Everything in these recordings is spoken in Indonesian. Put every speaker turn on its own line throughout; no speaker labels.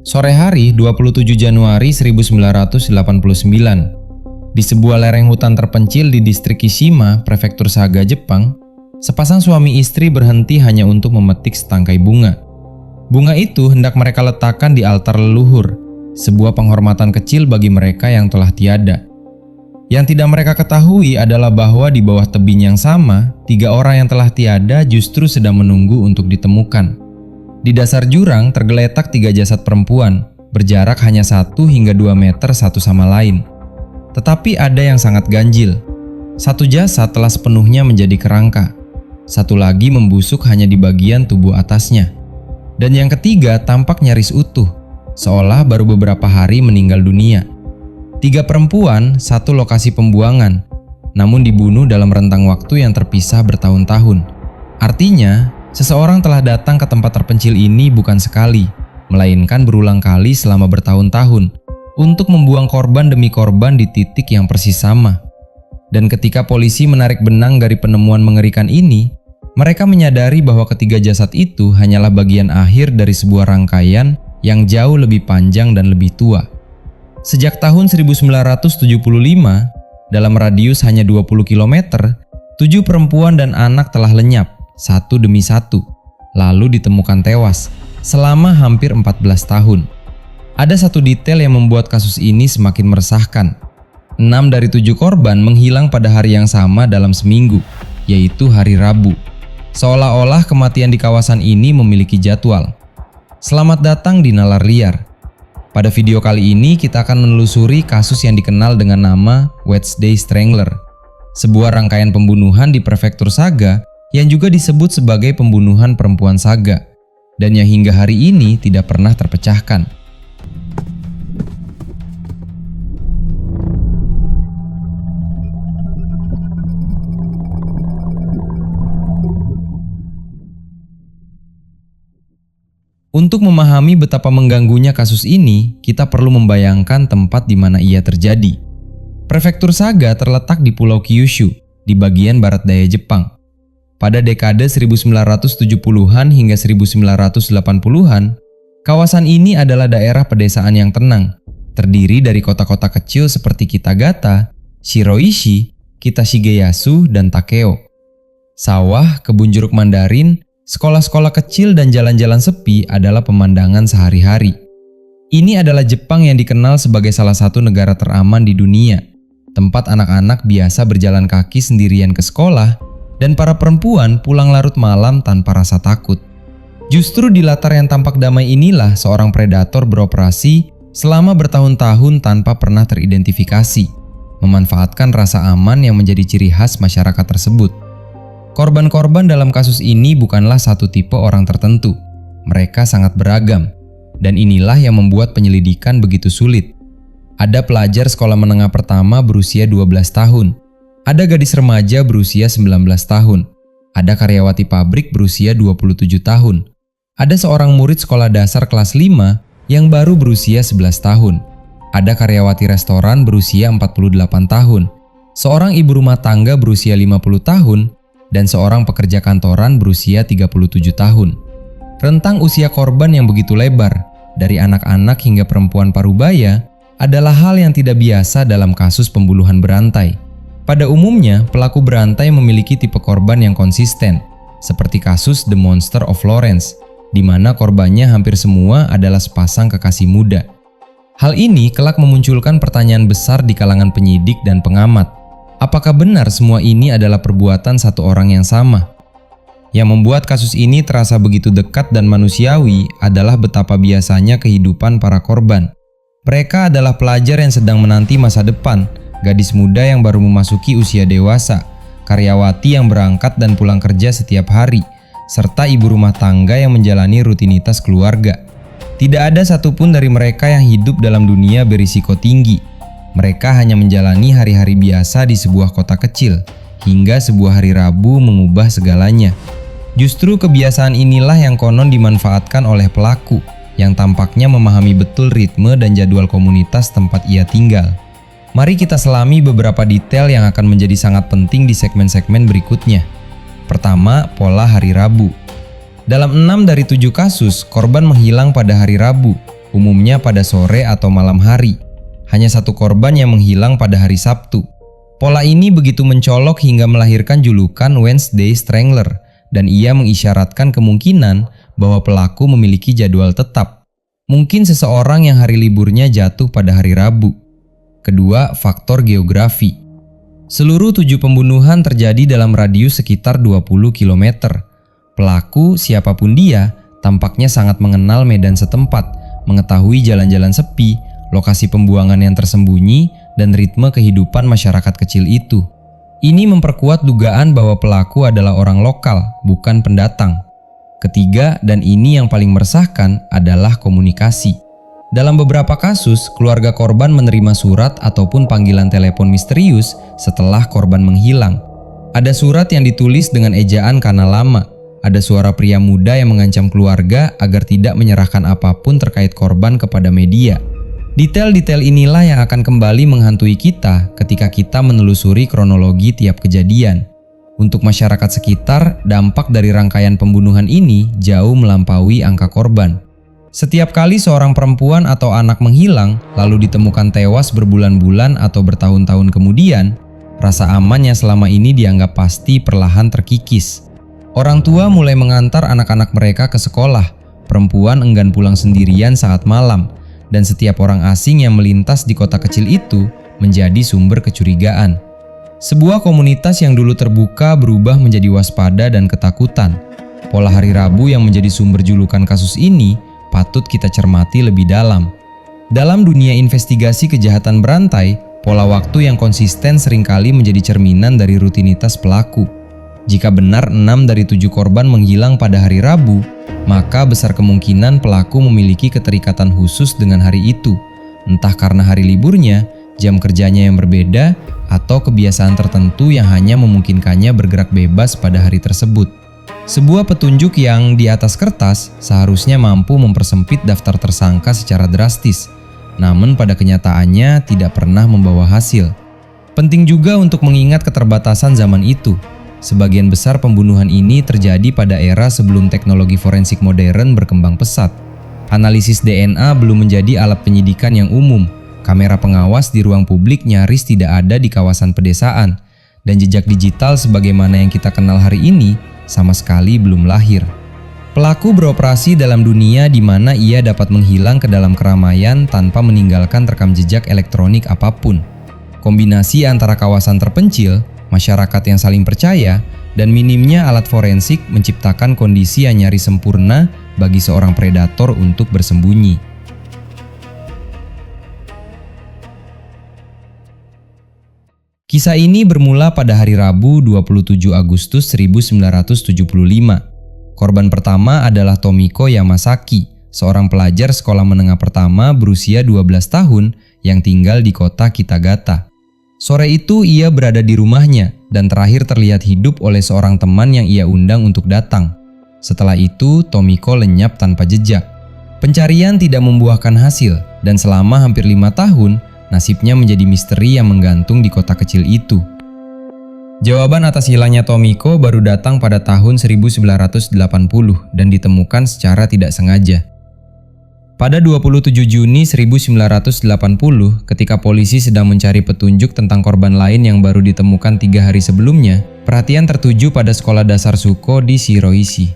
Sore hari 27 Januari 1989, di sebuah lereng hutan terpencil di distrik Kishima, prefektur Saga, Jepang, sepasang suami istri berhenti hanya untuk memetik setangkai bunga. Bunga itu hendak mereka letakkan di altar leluhur, sebuah penghormatan kecil bagi mereka yang telah tiada. Yang tidak mereka ketahui adalah bahwa di bawah tebing yang sama, 3 orang yang telah tiada justru sedang menunggu untuk ditemukan. Di dasar jurang tergeletak 3 jasad perempuan, berjarak hanya 1 hingga 2 meter satu sama lain. Tetapi ada yang sangat ganjil. Satu jasad telah sepenuhnya menjadi kerangka. Satu lagi membusuk hanya di bagian tubuh atasnya. Dan yang ketiga tampak nyaris utuh, seolah baru beberapa hari meninggal dunia. 3 perempuan, 1 lokasi pembuangan, namun dibunuh dalam rentang waktu yang terpisah bertahun-tahun. Artinya, seseorang telah datang ke tempat terpencil ini bukan sekali, melainkan berulang kali selama bertahun-tahun untuk membuang korban demi korban di titik yang persis sama. Dan ketika polisi menarik benang dari penemuan mengerikan ini, mereka menyadari bahwa ketiga jasad itu hanyalah bagian akhir dari sebuah rangkaian yang jauh lebih panjang dan lebih tua. Sejak tahun 1975, dalam radius hanya 20 km, 7 perempuan dan anak telah lenyap satu demi satu, lalu ditemukan tewas selama hampir 14 tahun. Ada satu detail yang membuat kasus ini semakin meresahkan. 6 dari 7 korban menghilang pada hari yang sama dalam seminggu, yaitu hari Rabu. Seolah-olah kematian di kawasan ini memiliki jadwal. Selamat datang di Nalar Liar. Pada video kali ini kita akan menelusuri kasus yang dikenal dengan nama Wednesday Strangler, sebuah rangkaian pembunuhan di prefektur Saga yang juga disebut sebagai pembunuhan perempuan Saga, dan yang hingga hari ini tidak pernah terpecahkan. Untuk memahami betapa mengganggunya kasus ini, kita perlu membayangkan tempat di mana ia terjadi. Prefektur Saga terletak di Pulau Kyushu, di bagian barat daya Jepang. Pada dekade 1970-an hingga 1980-an, kawasan ini adalah daerah pedesaan yang tenang, terdiri dari kota-kota kecil seperti Kitagata, Shiroishi, Kitashigeyasu, dan Takeo. Sawah, kebun jeruk mandarin, sekolah-sekolah kecil dan jalan-jalan sepi adalah pemandangan sehari-hari. Ini adalah Jepang yang dikenal sebagai salah satu negara teraman di dunia, tempat anak-anak biasa berjalan kaki sendirian ke sekolah, dan para perempuan pulang larut malam tanpa rasa takut. Justru di latar yang tampak damai inilah seorang predator beroperasi selama bertahun-tahun tanpa pernah teridentifikasi, memanfaatkan rasa aman yang menjadi ciri khas masyarakat tersebut. Korban-korban dalam kasus ini bukanlah satu tipe orang tertentu. Mereka sangat beragam, dan inilah yang membuat penyelidikan begitu sulit. Ada pelajar sekolah menengah pertama berusia 12 tahun. Ada gadis remaja berusia 19 tahun. Ada karyawati pabrik berusia 27 tahun. Ada seorang murid sekolah dasar kelas 5 yang baru berusia 11 tahun. Ada karyawati restoran berusia 48 tahun. Seorang ibu rumah tangga berusia 50 tahun. Dan seorang pekerja kantoran berusia 37 tahun. Rentang usia korban yang begitu lebar, dari anak-anak hingga perempuan parubaya, adalah hal yang tidak biasa dalam kasus pembunuhan berantai. Pada umumnya, pelaku berantai memiliki tipe korban yang konsisten, seperti kasus The Monster of Lawrence, di mana korbannya hampir semua adalah sepasang kekasih muda. Hal ini kelak memunculkan pertanyaan besar di kalangan penyidik dan pengamat. Apakah benar semua ini adalah perbuatan satu orang yang sama? Yang membuat kasus ini terasa begitu dekat dan manusiawi adalah betapa biasanya kehidupan para korban. Mereka adalah pelajar yang sedang menanti masa depan, gadis muda yang baru memasuki usia dewasa, karyawati yang berangkat dan pulang kerja setiap hari, serta ibu rumah tangga yang menjalani rutinitas keluarga. Tidak ada satupun dari mereka yang hidup dalam dunia berisiko tinggi. Mereka hanya menjalani hari-hari biasa di sebuah kota kecil, hingga sebuah hari Rabu mengubah segalanya. Justru kebiasaan inilah yang konon dimanfaatkan oleh pelaku, yang tampaknya memahami betul ritme dan jadwal komunitas tempat ia tinggal. Mari kita selami beberapa detail yang akan menjadi sangat penting di segmen-segmen berikutnya. Pertama, pola hari Rabu. Dalam 6 dari 7 kasus, korban menghilang pada hari Rabu, umumnya pada sore atau malam hari. Hanya satu korban yang menghilang pada hari Sabtu. Pola ini begitu mencolok hingga melahirkan julukan Wednesday Strangler, dan ia mengisyaratkan kemungkinan bahwa pelaku memiliki jadwal tetap. Mungkin seseorang yang hari liburnya jatuh pada hari Rabu. Kedua, faktor geografi. Seluruh 7 pembunuhan terjadi dalam radius sekitar 20 km. Pelaku, siapapun dia, tampaknya sangat mengenal medan setempat, mengetahui jalan-jalan sepi, lokasi pembuangan yang tersembunyi, dan ritme kehidupan masyarakat kecil itu. Ini memperkuat dugaan bahwa pelaku adalah orang lokal, bukan pendatang. Ketiga, dan ini yang paling meresahkan, adalah komunikasi. Dalam beberapa kasus, keluarga korban menerima surat ataupun panggilan telepon misterius setelah korban menghilang. Ada surat yang ditulis dengan ejaan kana lama. Ada suara pria muda yang mengancam keluarga agar tidak menyerahkan apapun terkait korban kepada media. Detail-detail inilah yang akan kembali menghantui kita ketika kita menelusuri kronologi tiap kejadian. Untuk masyarakat sekitar, dampak dari rangkaian pembunuhan ini jauh melampaui angka korban. Setiap kali seorang perempuan atau anak menghilang, lalu ditemukan tewas berbulan-bulan atau bertahun-tahun kemudian, rasa aman yang selama ini dianggap pasti perlahan terkikis. Orang tua mulai mengantar anak-anak mereka ke sekolah, perempuan enggan pulang sendirian saat malam, dan setiap orang asing yang melintas di kota kecil itu menjadi sumber kecurigaan. Sebuah komunitas yang dulu terbuka berubah menjadi waspada dan ketakutan. Pola hari Rabu yang menjadi sumber julukan kasus ini patut kita cermati lebih dalam. Dalam dunia investigasi kejahatan berantai, pola waktu yang konsisten seringkali menjadi cerminan dari rutinitas pelaku. Jika benar 6 dari 7 korban menghilang pada hari Rabu, maka besar kemungkinan pelaku memiliki keterikatan khusus dengan hari itu, entah karena hari liburnya, jam kerjanya yang berbeda, atau kebiasaan tertentu yang hanya memungkinkannya bergerak bebas pada hari tersebut. Sebuah petunjuk yang di atas kertas seharusnya mampu mempersempit daftar tersangka secara drastis, namun pada kenyataannya tidak pernah membawa hasil. Penting juga untuk mengingat keterbatasan zaman itu. Sebagian besar pembunuhan ini terjadi pada era sebelum teknologi forensik modern berkembang pesat. Analisis DNA belum menjadi alat penyidikan yang umum. Kamera pengawas di ruang publik nyaris tidak ada di kawasan pedesaan. Dan jejak digital sebagaimana yang kita kenal hari ini sama sekali belum lahir. Pelaku beroperasi dalam dunia di mana ia dapat menghilang ke dalam keramaian tanpa meninggalkan rekam jejak elektronik apapun. Kombinasi antara kawasan terpencil, masyarakat yang saling percaya, dan minimnya alat forensik menciptakan kondisi yang nyaris sempurna bagi seorang predator untuk bersembunyi. Kisah ini bermula pada hari Rabu 27 Agustus 1975. Korban pertama adalah Tomiko Yamasaki, seorang pelajar sekolah menengah pertama berusia 12 tahun yang tinggal di kota Kitagata. Sore itu ia berada di rumahnya dan terakhir terlihat hidup oleh seorang teman yang ia undang untuk datang. Setelah itu, Tomiko lenyap tanpa jejak. Pencarian tidak membuahkan hasil dan selama hampir 5 tahun, nasibnya menjadi misteri yang menggantung di kota kecil itu. Jawaban atas hilangnya Tomiko baru datang pada tahun 1980 dan ditemukan secara tidak sengaja. Pada 27 Juni 1980, ketika polisi sedang mencari petunjuk tentang korban lain yang baru ditemukan 3 hari sebelumnya, perhatian tertuju pada sekolah dasar Suko di Shiroishi.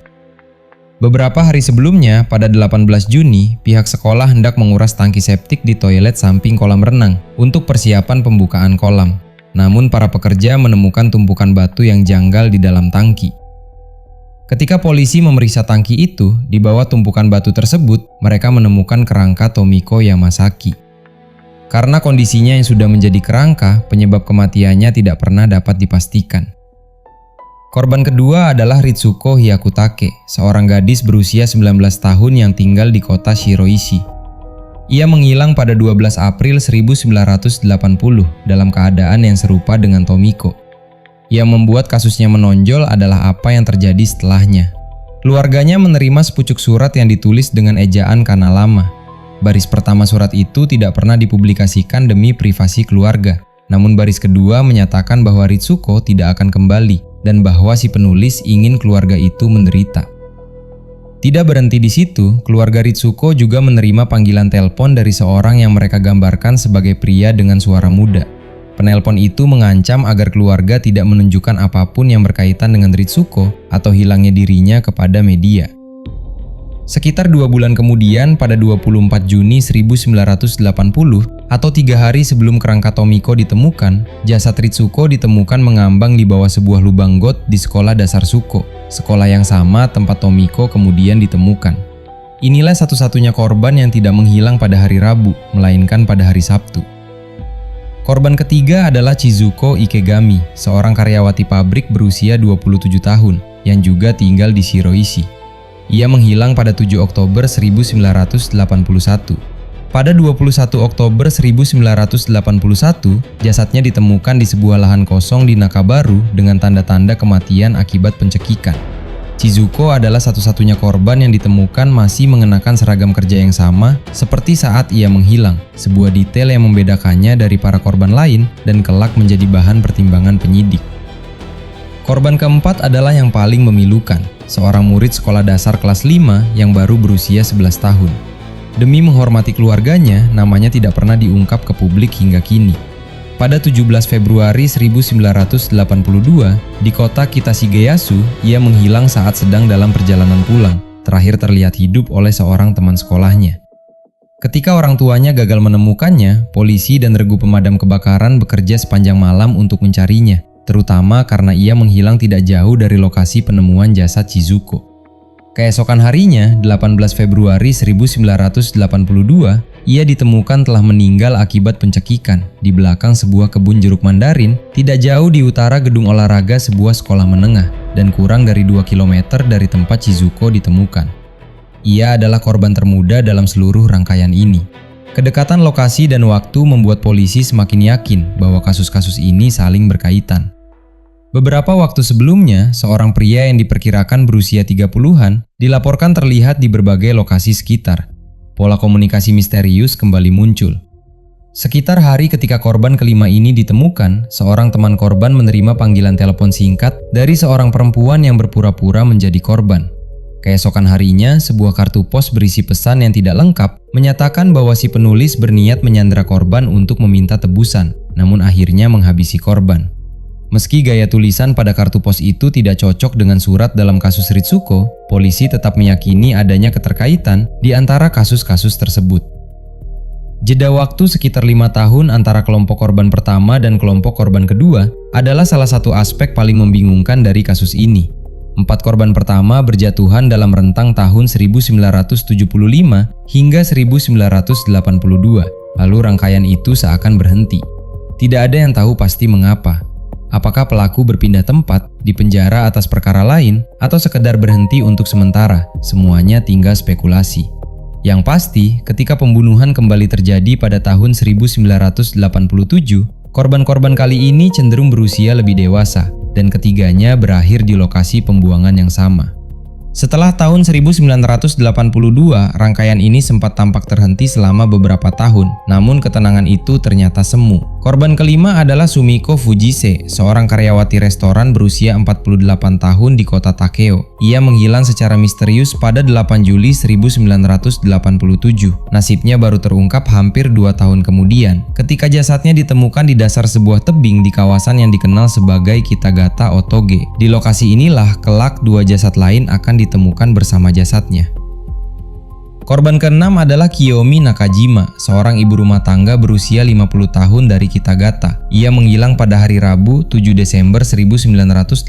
Beberapa hari sebelumnya, pada 18 Juni, pihak sekolah hendak menguras tangki septik di toilet samping kolam renang untuk persiapan pembukaan kolam. Namun para pekerja menemukan tumpukan batu yang janggal di dalam tangki. Ketika polisi memeriksa tangki itu, di bawah tumpukan batu tersebut, mereka menemukan kerangka Tomiko Yamasaki. Karena kondisinya yang sudah menjadi kerangka, penyebab kematiannya tidak pernah dapat dipastikan. Korban kedua adalah Ritsuko Hyakutake, seorang gadis berusia 19 tahun yang tinggal di kota Shiroishi. Ia menghilang pada 12 April 1980 dalam keadaan yang serupa dengan Tomiko. Yang membuat kasusnya menonjol adalah apa yang terjadi setelahnya. Keluarganya menerima sepucuk surat yang ditulis dengan ejaan kana lama. Baris pertama surat itu tidak pernah dipublikasikan demi privasi keluarga. Namun baris kedua menyatakan bahwa Ritsuko tidak akan kembali dan bahwa si penulis ingin keluarga itu menderita. Tidak berhenti di situ, keluarga Ritsuko juga menerima panggilan telepon dari seorang yang mereka gambarkan sebagai pria dengan suara muda. Penelpon itu mengancam agar keluarga tidak menunjukkan apapun yang berkaitan dengan Ritsuko atau hilangnya dirinya kepada media. Sekitar 2 bulan kemudian, pada 24 Juni 1980 atau 3 hari sebelum kerangka Tomiko ditemukan, jasad Ritsuko ditemukan mengambang di bawah sebuah lubang got di sekolah dasar Suko, sekolah yang sama tempat Tomiko kemudian ditemukan. Inilah satu-satunya korban yang tidak menghilang pada hari Rabu, melainkan pada hari Sabtu. Korban ketiga adalah Chizuko Ikegami, seorang karyawati pabrik berusia 27 tahun, yang juga tinggal di Shiroishi. Ia menghilang pada 7 Oktober 1981. Pada 21 Oktober 1981, jasadnya ditemukan di sebuah lahan kosong di Nakabaru dengan tanda-tanda kematian akibat pencekikan. Chizuko adalah satu-satunya korban yang ditemukan masih mengenakan seragam kerja yang sama seperti saat ia menghilang, sebuah detail yang membedakannya dari para korban lain dan kelak menjadi bahan pertimbangan penyidik. Korban keempat adalah yang paling memilukan, seorang murid sekolah dasar kelas 5 yang baru berusia 11 tahun. Demi menghormati keluarganya, namanya tidak pernah diungkap ke publik hingga kini. Pada 17 Februari 1982, di kota Kitashigeyasu, ia menghilang saat sedang dalam perjalanan pulang, terakhir terlihat hidup oleh seorang teman sekolahnya. Ketika orang tuanya gagal menemukannya, polisi dan regu pemadam kebakaran bekerja sepanjang malam untuk mencarinya, terutama karena ia menghilang tidak jauh dari lokasi penemuan jasad Chizuko. Keesokan harinya, 18 Februari 1982, ia ditemukan telah meninggal akibat pencekikan di belakang sebuah kebun jeruk mandarin tidak jauh di utara gedung olahraga sebuah sekolah menengah dan kurang dari 2 km dari tempat Chizuko ditemukan. Ia adalah korban termuda dalam seluruh rangkaian ini. Kedekatan lokasi dan waktu membuat polisi semakin yakin bahwa kasus-kasus ini saling berkaitan. Beberapa waktu sebelumnya, seorang pria yang diperkirakan berusia 30-an dilaporkan terlihat di berbagai lokasi sekitar. Pola komunikasi misterius kembali muncul. Sekitar hari ketika korban kelima ini ditemukan, seorang teman korban menerima panggilan telepon singkat dari seorang perempuan yang berpura-pura menjadi korban. Keesokan harinya, sebuah kartu pos berisi pesan yang tidak lengkap menyatakan bahwa si penulis berniat menyandera korban untuk meminta tebusan, namun akhirnya menghabisi korban. Meski gaya tulisan pada kartu pos itu tidak cocok dengan surat dalam kasus Ritsuko, polisi tetap meyakini adanya keterkaitan di antara kasus-kasus tersebut. Jeda waktu sekitar 5 tahun antara kelompok korban pertama dan kelompok korban kedua adalah salah satu aspek paling membingungkan dari kasus ini. 4 korban pertama berjatuhan dalam rentang tahun 1975 hingga 1982, lalu rangkaian itu seakan berhenti. Tidak ada yang tahu pasti mengapa. Apakah pelaku berpindah tempat, dipenjara atas perkara lain, atau sekedar berhenti untuk sementara? Semuanya tinggal spekulasi. Yang pasti, ketika pembunuhan kembali terjadi pada tahun 1987, korban-korban kali ini cenderung berusia lebih dewasa, dan ketiganya berakhir di lokasi pembuangan yang sama. Setelah tahun 1982, rangkaian ini sempat tampak terhenti selama beberapa tahun, namun ketenangan itu ternyata semu. Korban kelima adalah Sumiko Fujise, seorang karyawati restoran berusia 48 tahun di kota Takeo. Ia menghilang secara misterius pada 8 Juli 1987. Nasibnya baru terungkap hampir 2 tahun kemudian, ketika jasadnya ditemukan di dasar sebuah tebing di kawasan yang dikenal sebagai Kitagata Otoge. Di lokasi inilah kelak 2 jasad lain akan ditemukan bersama jasadnya. Korban keenam adalah Kiyomi Nakajima, seorang ibu rumah tangga berusia 50 tahun dari Kitagata. Ia menghilang pada hari Rabu, 7 Desember 1988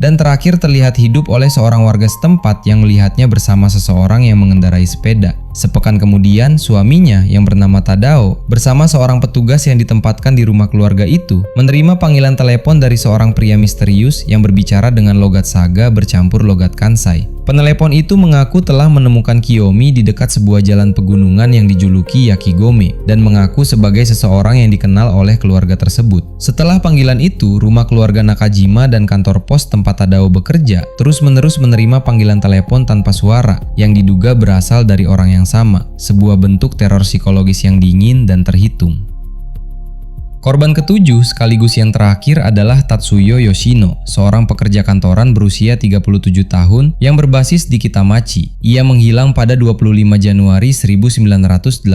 dan terakhir terlihat hidup oleh seorang warga setempat yang melihatnya bersama seseorang yang mengendarai sepeda. Sepekan kemudian, suaminya yang bernama Tadao bersama seorang petugas yang ditempatkan di rumah keluarga itu menerima panggilan telepon dari seorang pria misterius yang berbicara dengan logat Saga bercampur logat Kansai. Penelepon itu mengaku telah menemukan Kiyomi di dekat sebuah jalan pegunungan yang dijuluki Yakigome dan mengaku sebagai seseorang yang dikenal oleh keluarga tersebut. Setelah panggilan itu, rumah keluarga Nakajima dan kantor pos tempat Tadao bekerja terus-menerus menerima panggilan telepon tanpa suara yang diduga berasal dari orang yang sama, sebuah bentuk teror psikologis yang dingin dan terhitung. Korban ketujuh sekaligus yang terakhir adalah Tatsuyo Yoshino, seorang pekerja kantoran berusia 37 tahun yang berbasis di Kitamachi. Ia menghilang pada 25 Januari 1989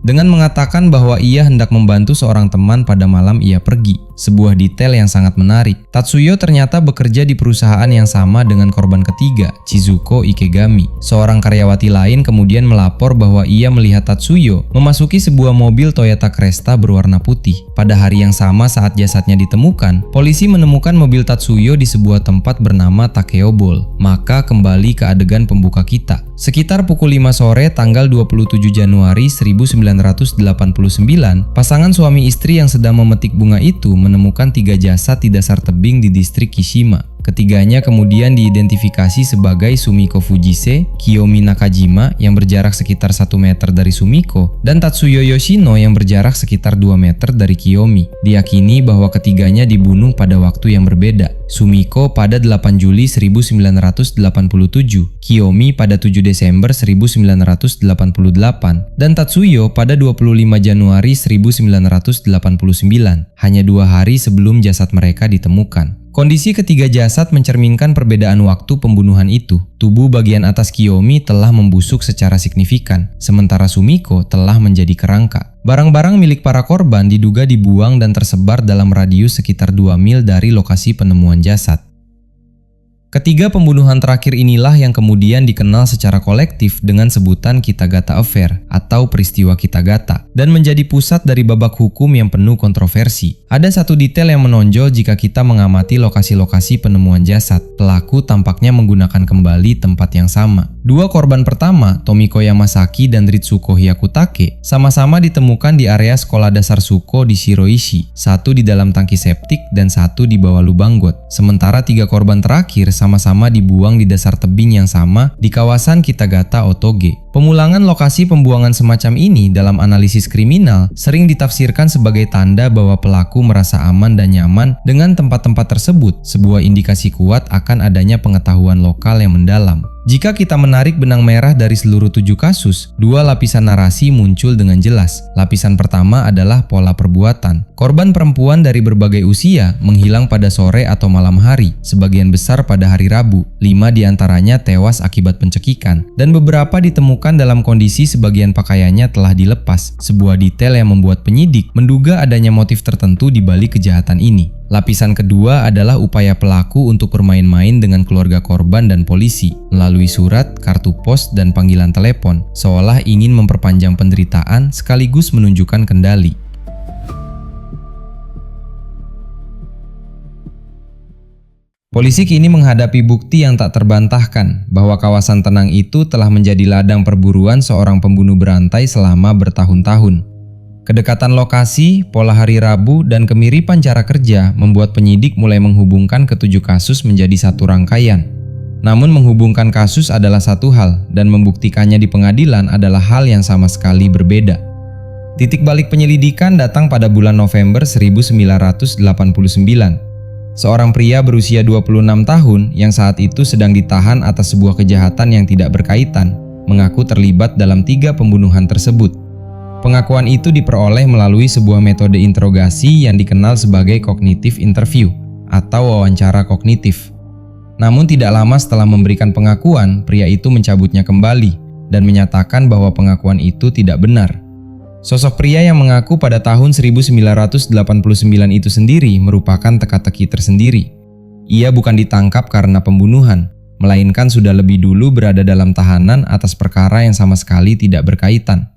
dengan mengatakan bahwa ia hendak membantu seorang teman pada malam ia pergi. Sebuah detail yang sangat menarik. Tatsuyo ternyata bekerja di perusahaan yang sama dengan korban ketiga, Chizuko Ikegami. Seorang karyawati lain kemudian melapor bahwa ia melihat Tatsuyo memasuki sebuah mobil Toyota Cresta berwarna putih. Pada hari yang sama saat jasadnya ditemukan, polisi menemukan mobil Tatsuyo di sebuah tempat bernama Takeo Bowl. Maka kembali ke adegan pembuka kita. Sekitar pukul 5 sore tanggal 27 Januari 1989, pasangan suami istri yang sedang memetik bunga itu menemukan 3 jasad di dasar tebing di distrik Kishima. Ketiganya kemudian diidentifikasi sebagai Sumiko Fujise, Kiyomi Nakajima yang berjarak sekitar 1 meter dari Sumiko, dan Tatsuyo Yoshino yang berjarak sekitar 2 meter dari Kiyomi. Diyakini bahwa ketiganya dibunuh pada waktu yang berbeda. Sumiko pada 8 Juli 1987, Kiyomi pada 7 Desember 1988, dan Tatsuyo pada 25 Januari 1989, hanya 2 hari sebelum jasad mereka ditemukan. Kondisi ketiga jasad mencerminkan perbedaan waktu pembunuhan itu. Tubuh bagian atas Kiyomi telah membusuk secara signifikan, sementara Sumiko telah menjadi kerangka. Barang-barang milik para korban diduga dibuang dan tersebar dalam radius sekitar 2 mil dari lokasi penemuan jasad. Ketiga pembunuhan terakhir inilah yang kemudian dikenal secara kolektif dengan sebutan Kitagata Affair atau peristiwa Kitagata dan menjadi pusat dari babak hukum yang penuh kontroversi. Ada satu detail yang menonjol jika kita mengamati lokasi-lokasi penemuan jasad. Pelaku tampaknya menggunakan kembali tempat yang sama. Dua korban pertama, Tomiko Yamasaki dan Ritsuko Hyakutake, sama-sama ditemukan di area sekolah dasar Suko di Shiroishi, satu di dalam tangki septik dan satu di bawah lubang got. Sementara 3 korban terakhir sama-sama dibuang di dasar tebing yang sama di kawasan Kitagata Otoge. Pemulangan lokasi pembuangan semacam ini dalam analisis kriminal sering ditafsirkan sebagai tanda bahwa pelaku merasa aman dan nyaman dengan tempat-tempat tersebut, sebuah indikasi kuat akan adanya pengetahuan lokal yang mendalam. Jika kita menarik benang merah dari seluruh 7 kasus, 2 lapisan narasi muncul dengan jelas. Lapisan pertama adalah pola perbuatan. Korban perempuan dari berbagai usia menghilang pada sore atau malam hari, sebagian besar pada hari Rabu. 5 diantaranya tewas akibat pencekikan, dan beberapa ditemukan dalam kondisi sebagian pakaiannya telah dilepas. Sebuah detail yang membuat penyidik menduga adanya motif tertentu di balik kejahatan ini. Lapisan kedua adalah upaya pelaku untuk bermain-main dengan keluarga korban dan polisi melalui surat, kartu pos, dan panggilan telepon, seolah ingin memperpanjang penderitaan sekaligus menunjukkan kendali. Polisi kini menghadapi bukti yang tak terbantahkan bahwa kawasan tenang itu telah menjadi ladang perburuan seorang pembunuh berantai selama bertahun-tahun. Kedekatan lokasi, pola hari Rabu, dan kemiripan cara kerja membuat penyidik mulai menghubungkan ke-7 kasus menjadi satu rangkaian. Namun menghubungkan kasus adalah satu hal, dan membuktikannya di pengadilan adalah hal yang sama sekali berbeda. Titik balik penyelidikan datang pada bulan November 1989. Seorang pria berusia 26 tahun yang saat itu sedang ditahan atas sebuah kejahatan yang tidak berkaitan, mengaku terlibat dalam 3 pembunuhan tersebut. Pengakuan itu diperoleh melalui sebuah metode interogasi yang dikenal sebagai cognitive interview atau wawancara kognitif. Namun tidak lama setelah memberikan pengakuan, pria itu mencabutnya kembali dan menyatakan bahwa pengakuan itu tidak benar. Sosok pria yang mengaku pada tahun 1989 itu sendiri merupakan teka-teki tersendiri. Ia bukan ditangkap karena pembunuhan, melainkan sudah lebih dulu berada dalam tahanan atas perkara yang sama sekali tidak berkaitan.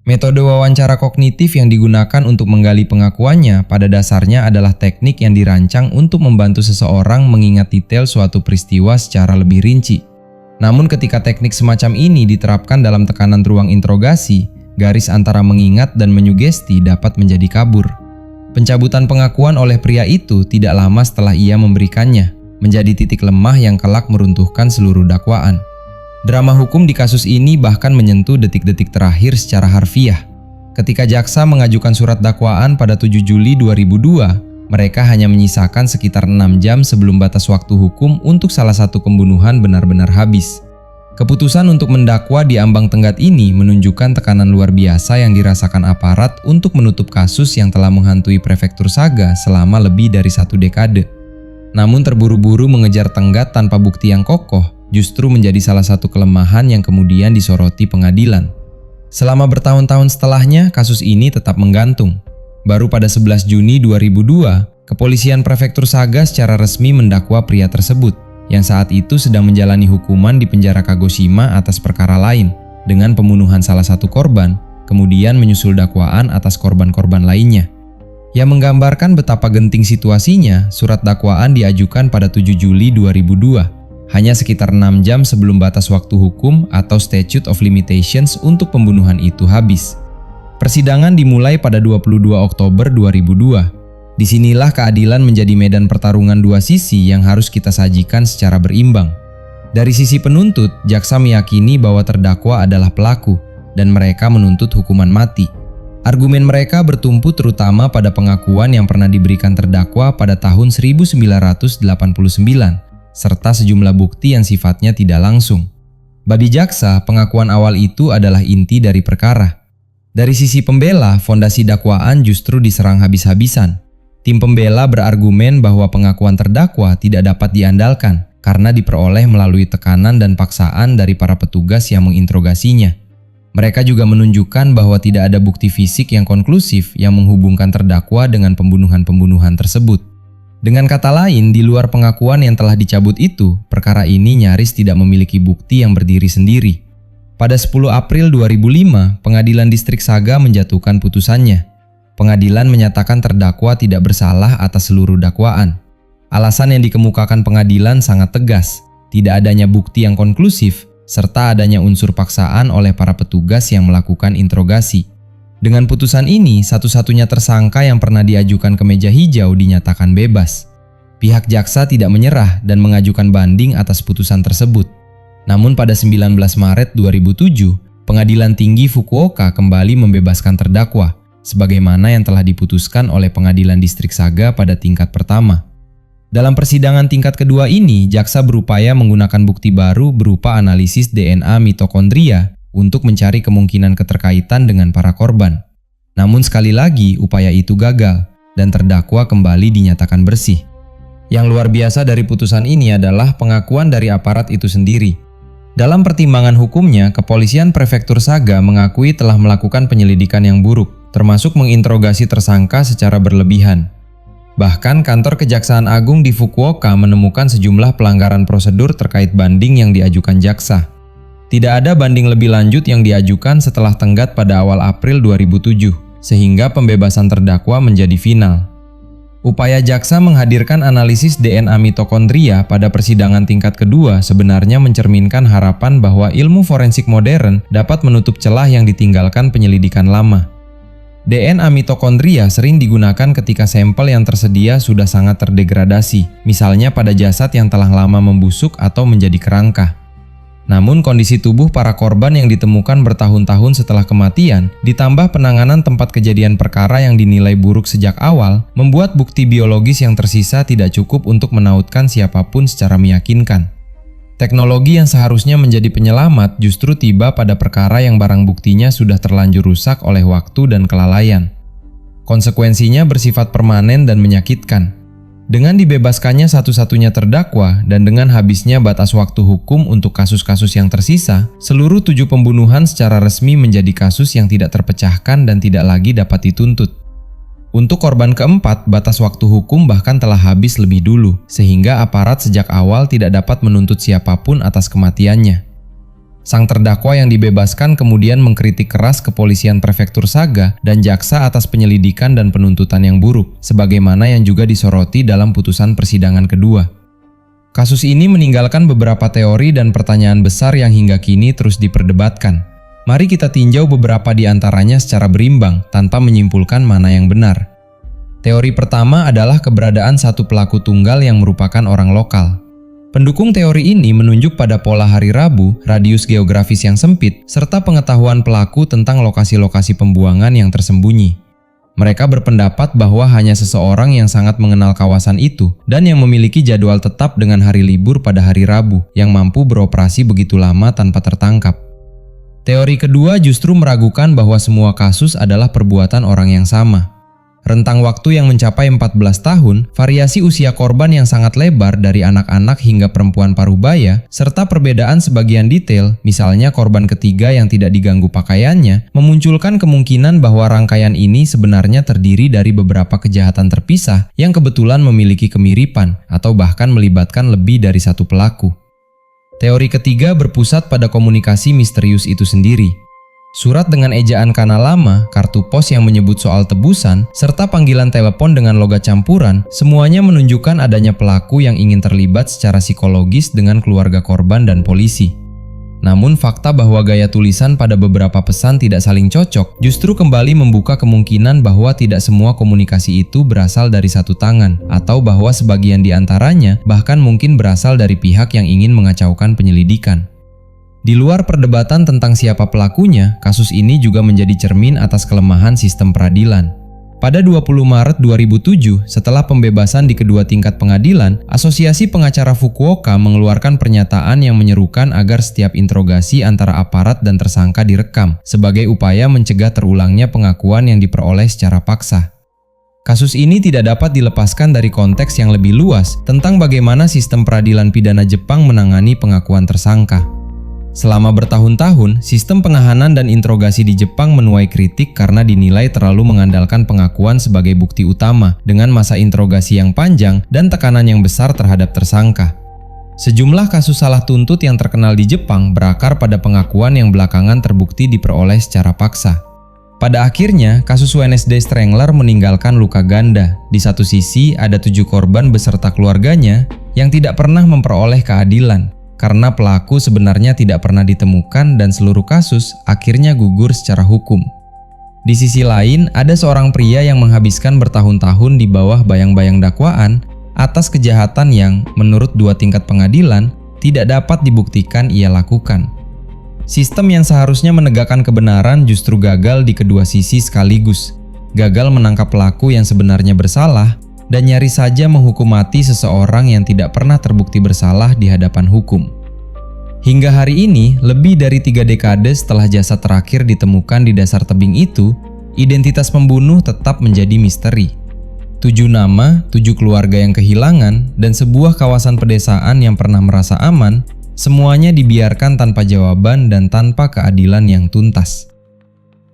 Metode wawancara kognitif yang digunakan untuk menggali pengakuannya pada dasarnya adalah teknik yang dirancang untuk membantu seseorang mengingat detail suatu peristiwa secara lebih rinci. Namun ketika teknik semacam ini diterapkan dalam tekanan ruang interogasi, garis antara mengingat dan menyugesti dapat menjadi kabur. Pencabutan pengakuan oleh pria itu tidak lama setelah ia memberikannya, menjadi titik lemah yang kelak meruntuhkan seluruh dakwaan. Drama hukum di kasus ini bahkan menyentuh detik-detik terakhir secara harfiah. Ketika jaksa mengajukan surat dakwaan pada 7 Juli 2002, mereka hanya menyisakan sekitar 6 jam sebelum batas waktu hukum untuk salah satu pembunuhan benar-benar habis. Keputusan untuk mendakwa di ambang tenggat ini menunjukkan tekanan luar biasa yang dirasakan aparat untuk menutup kasus yang telah menghantui Prefektur Saga selama lebih dari 1 dekade. Namun terburu-buru mengejar tenggat tanpa bukti yang kokoh justru menjadi salah satu kelemahan yang kemudian disoroti pengadilan. Selama bertahun-tahun setelahnya, kasus ini tetap menggantung. Baru pada 11 Juni 2002, Kepolisian Prefektur Saga secara resmi mendakwa pria tersebut, yang saat itu sedang menjalani hukuman di penjara Kagoshima atas perkara lain, dengan pembunuhan salah satu korban, kemudian menyusul dakwaan atas korban-korban lainnya. Yang menggambarkan betapa genting situasinya, surat dakwaan diajukan pada 7 Juli 2002, hanya sekitar 6 jam sebelum batas waktu hukum atau statute of limitations untuk pembunuhan itu habis. Persidangan dimulai pada 22 Oktober 2002. Disinilah keadilan menjadi medan pertarungan dua sisi yang harus kita sajikan secara berimbang. Dari sisi penuntut, jaksa meyakini bahwa terdakwa adalah pelaku, dan mereka menuntut hukuman mati. Argumen mereka bertumpu terutama pada pengakuan yang pernah diberikan terdakwa pada tahun 1989, serta sejumlah bukti yang sifatnya tidak langsung. Bagi jaksa, pengakuan awal itu adalah inti dari perkara. Dari sisi pembela, fondasi dakwaan justru diserang habis-habisan. Tim pembela berargumen bahwa pengakuan terdakwa tidak dapat diandalkan karena diperoleh melalui tekanan dan paksaan dari para petugas yang menginterogasinya. Mereka juga menunjukkan bahwa tidak ada bukti fisik yang konklusif yang menghubungkan terdakwa dengan pembunuhan-pembunuhan tersebut. Dengan kata lain, di luar pengakuan yang telah dicabut itu, perkara ini nyaris tidak memiliki bukti yang berdiri sendiri. Pada 10 April 2005, Pengadilan Distrik Saga menjatuhkan putusannya. Pengadilan menyatakan terdakwa tidak bersalah atas seluruh dakwaan. Alasan yang dikemukakan pengadilan sangat tegas, tidak adanya bukti yang konklusif, serta adanya unsur paksaan oleh para petugas yang melakukan interogasi. Dengan putusan ini, satu-satunya tersangka yang pernah diajukan ke meja hijau dinyatakan bebas. Pihak jaksa tidak menyerah dan mengajukan banding atas putusan tersebut. Namun pada 19 Maret 2007, Pengadilan Tinggi Fukuoka kembali membebaskan terdakwa, sebagaimana yang telah diputuskan oleh Pengadilan Distrik Saga pada tingkat pertama. Dalam persidangan tingkat kedua ini, jaksa berupaya menggunakan bukti baru berupa analisis DNA mitokondria untuk mencari kemungkinan keterkaitan dengan para korban. Namun sekali lagi, upaya itu gagal, dan terdakwa kembali dinyatakan bersih. Yang luar biasa dari putusan ini adalah pengakuan dari aparat itu sendiri. Dalam pertimbangan hukumnya, Kepolisian Prefektur Saga mengakui telah melakukan penyelidikan yang buruk, termasuk menginterogasi tersangka secara berlebihan. Bahkan kantor Kejaksaan Agung di Fukuoka menemukan sejumlah pelanggaran prosedur terkait banding yang diajukan jaksa. Tidak ada banding lebih lanjut yang diajukan setelah tenggat pada awal April 2007, sehingga pembebasan terdakwa menjadi final. Upaya jaksa menghadirkan analisis DNA mitokondria pada persidangan tingkat kedua sebenarnya mencerminkan harapan bahwa ilmu forensik modern dapat menutup celah yang ditinggalkan penyelidikan lama. DNA mitokondria sering digunakan ketika sampel yang tersedia sudah sangat terdegradasi, misalnya pada jasad yang telah lama membusuk atau menjadi kerangka. Namun kondisi tubuh para korban yang ditemukan bertahun-tahun setelah kematian, ditambah penanganan tempat kejadian perkara yang dinilai buruk sejak awal, membuat bukti biologis yang tersisa tidak cukup untuk menautkan siapapun secara meyakinkan. Teknologi yang seharusnya menjadi penyelamat justru tiba pada perkara yang barang buktinya sudah terlanjur rusak oleh waktu dan kelalaian. Konsekuensinya bersifat permanen dan menyakitkan. Dengan dibebaskannya satu-satunya terdakwa dan dengan habisnya batas waktu hukum untuk kasus-kasus yang tersisa, seluruh 7 pembunuhan secara resmi menjadi kasus yang tidak terpecahkan dan tidak lagi dapat dituntut. Untuk korban keempat, batas waktu hukum bahkan telah habis lebih dulu, sehingga aparat sejak awal tidak dapat menuntut siapapun atas kematiannya. Sang terdakwa yang dibebaskan kemudian mengkritik keras Kepolisian Prefektur Saga dan jaksa atas penyelidikan dan penuntutan yang buruk, sebagaimana yang juga disoroti dalam putusan persidangan kedua. Kasus ini meninggalkan beberapa teori dan pertanyaan besar yang hingga kini terus diperdebatkan. Mari kita tinjau beberapa di antaranya secara berimbang tanpa menyimpulkan mana yang benar. Teori pertama adalah keberadaan satu pelaku tunggal yang merupakan orang lokal. Pendukung teori ini menunjuk pada pola hari Rabu, radius geografis yang sempit, serta pengetahuan pelaku tentang lokasi-lokasi pembuangan yang tersembunyi. Mereka berpendapat bahwa hanya seseorang yang sangat mengenal kawasan itu dan yang memiliki jadwal tetap dengan hari libur pada hari Rabu yang mampu beroperasi begitu lama tanpa tertangkap. Teori kedua justru meragukan bahwa semua kasus adalah perbuatan orang yang sama. Rentang waktu yang mencapai 14 tahun, variasi usia korban yang sangat lebar dari anak-anak hingga perempuan parubaya, serta perbedaan sebagian detail, misalnya korban ketiga yang tidak diganggu pakaiannya, memunculkan kemungkinan bahwa rangkaian ini sebenarnya terdiri dari beberapa kejahatan terpisah yang kebetulan memiliki kemiripan atau bahkan melibatkan lebih dari satu pelaku. Teori ketiga berpusat pada komunikasi misterius itu sendiri. Surat dengan ejaan kana lama, kartu pos yang menyebut soal tebusan, serta panggilan telepon dengan logat campuran, semuanya menunjukkan adanya pelaku yang ingin terlibat secara psikologis dengan keluarga korban dan polisi. Namun fakta bahwa gaya tulisan pada beberapa pesan tidak saling cocok justru kembali membuka kemungkinan bahwa tidak semua komunikasi itu berasal dari satu tangan, atau bahwa sebagian di antaranya bahkan mungkin berasal dari pihak yang ingin mengacaukan penyelidikan. Di luar perdebatan tentang siapa pelakunya, kasus ini juga menjadi cermin atas kelemahan sistem peradilan. Pada 20 Maret 2007, setelah pembebasan di kedua tingkat pengadilan, Asosiasi Pengacara Fukuoka mengeluarkan pernyataan yang menyerukan agar setiap interogasi antara aparat dan tersangka direkam, sebagai upaya mencegah terulangnya pengakuan yang diperoleh secara paksa. Kasus ini tidak dapat dilepaskan dari konteks yang lebih luas tentang bagaimana sistem peradilan pidana Jepang menangani pengakuan tersangka. Selama bertahun-tahun, sistem penahanan dan interogasi di Jepang menuai kritik karena dinilai terlalu mengandalkan pengakuan sebagai bukti utama dengan masa interogasi yang panjang dan tekanan yang besar terhadap tersangka. Sejumlah kasus salah tuntut yang terkenal di Jepang berakar pada pengakuan yang belakangan terbukti diperoleh secara paksa. Pada akhirnya, kasus Wednesday Strangler meninggalkan luka ganda. Di satu sisi, ada 7 korban beserta keluarganya yang tidak pernah memperoleh keadilan, karena pelaku sebenarnya tidak pernah ditemukan dan seluruh kasus akhirnya gugur secara hukum. Di sisi lain, ada seorang pria yang menghabiskan bertahun-tahun di bawah bayang-bayang dakwaan atas kejahatan yang, menurut 2 tingkat pengadilan, tidak dapat dibuktikan ia lakukan. Sistem yang seharusnya menegakkan kebenaran justru gagal di kedua sisi sekaligus. Gagal menangkap pelaku yang sebenarnya bersalah, dan nyaris saja menghukum mati seseorang yang tidak pernah terbukti bersalah di hadapan hukum. Hingga hari ini, lebih dari 3 dekade setelah jasad terakhir ditemukan di dasar tebing itu, identitas pembunuh tetap menjadi misteri. 7 nama, 7 keluarga yang kehilangan, dan sebuah kawasan pedesaan yang pernah merasa aman, semuanya dibiarkan tanpa jawaban dan tanpa keadilan yang tuntas.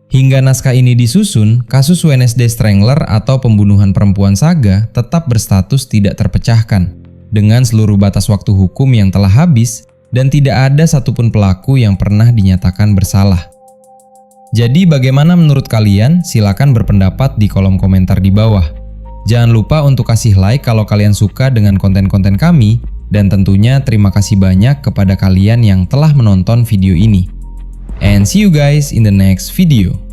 Hingga naskah ini disusun, kasus Wednesday Strangler atau pembunuhan perempuan Saga tetap berstatus tidak terpecahkan, dengan seluruh batas waktu hukum yang telah habis dan tidak ada satupun pelaku yang pernah dinyatakan bersalah. Jadi bagaimana menurut kalian? Silakan berpendapat di kolom komentar di bawah. Jangan lupa untuk kasih like kalau kalian suka dengan konten-konten kami, dan tentunya terima kasih banyak kepada kalian yang telah menonton video ini. And see you guys in the next video.